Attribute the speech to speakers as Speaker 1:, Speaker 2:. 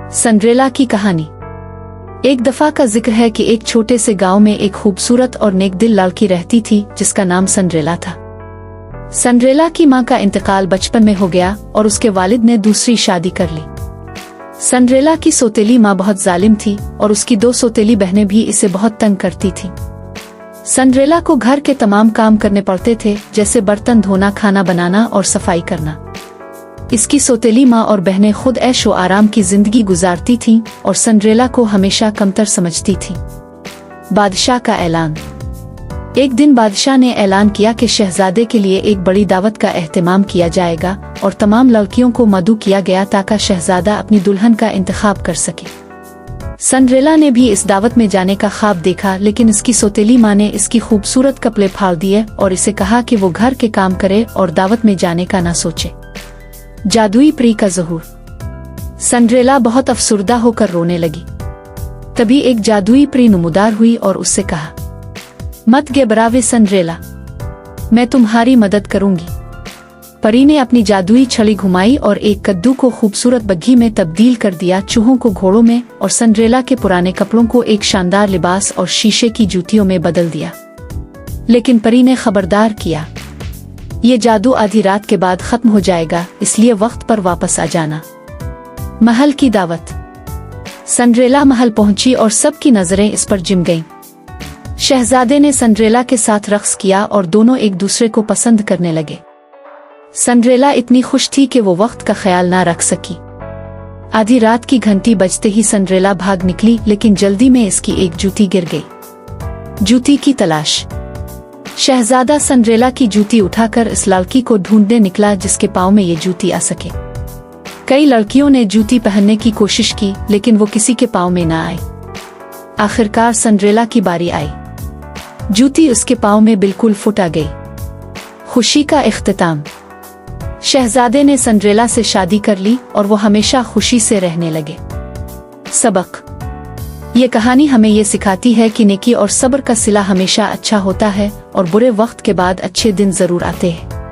Speaker 1: Cinderella की कहानी। एक दफा का जिक्र है कि एक छोटे से गांव में एक खूबसूरत और नेकदिल लड़की रहती थी जिसका नाम सिंड्रेला था। सिंड्रेला की मां का इंतकाल बचपन में हो गया और उसके वालिद ने दूसरी शादी कर ली। सिंड्रेला की सौतेली मां बहुत जालिम थी और उसकी 2 सौतेली बहनें भी इसे बहुत तंग करती थीं। सिंड्रेला को घर के तमाम काम करने पड़ते थे, जैसे बर्तन धोना, खाना बनाना और सफाई करना। इसकी सौतेली माँ और बहनें खुद ऐशो आराम की जिंदगी गुजारती थीं और सिंड्रेला को हमेशा कमतर समझती थीं। बादशाह का ऐलान। एक दिन बादशाह ने ऐलान किया कि शहजादे के लिए एक बड़ी दावत का एहतमाम किया जाएगा और तमाम लड़कियों को मदऊ किया गया ताकि शहजादा अपनी दुल्हन का इंतखाब कर सके। सिंड्रेला ने भी इस दावत में जाने का ख्वाब देखा, लेकिन इसकी सौतेली माँ ने इसकी खूबसूरत कपड़े फाड़ दिए और इसे कहा कि वो घर के काम करे और दावत में जाने का ना सोचे। जादुई परी का ज़हूर। सिंड्रेला बहुत अफसुर्दा होकर रोने लगी। तभी एक जादुई परी नमूदार हुई और उससे कहा, मत घबरावे सिंड्रेला, मैं तुम्हारी मदद करूंगी। परी ने अपनी जादुई छड़ी घुमाई और एक कद्दू को खूबसूरत बग्घी में तब्दील कर दिया, चूहों को घोड़ों में और सिंड्रेला के पुराने कपड़ों को एक शानदार लिबास और शीशे की जूतियों में बदल दिया। लेकिन परी ने खबरदार किया, ये जादू आधी रात के बाद खत्म हो जाएगा, इसलिए वक्त पर वापस आ जाना। महल की दावत। सिंड्रेला महल पहुंची और सबकी नजरें इस पर जिम गईं। शहजादे ने सिंड्रेला के साथ रक्स किया और दोनों एक दूसरे को पसंद करने लगे। सिंड्रेला इतनी खुश थी कि वो वक्त का ख्याल ना रख सकी। आधी रात की घंटी बजते ही सिंड्रेला भाग निकली, लेकिन जल्दी में इसकी एक जूती गिर गई। जूती की तलाश। शहजादा सिंड्रेला की जूती उठाकर इस लड़की को ढूंढने निकला जिसके पाँव में ये जूती आ सके। कई लड़कियों ने जूती पहनने की कोशिश की, लेकिन वो किसी के पाँव में ना आई। आखिरकार सिंड्रेला की बारी आई। जूती उसके पाँव में बिल्कुल फुट आ गई। खुशी का इख्तिताम। शहजादे ने सिंड्रेला से शादी कर ली और वो हमेशा खुशी से रहने लगे। सबक। ये कहानी हमें ये सिखाती है कि नेकी और सब्र का सिला हमेशा अच्छा होता है और बुरे वक्त के बाद अच्छे दिन जरूर आते हैं।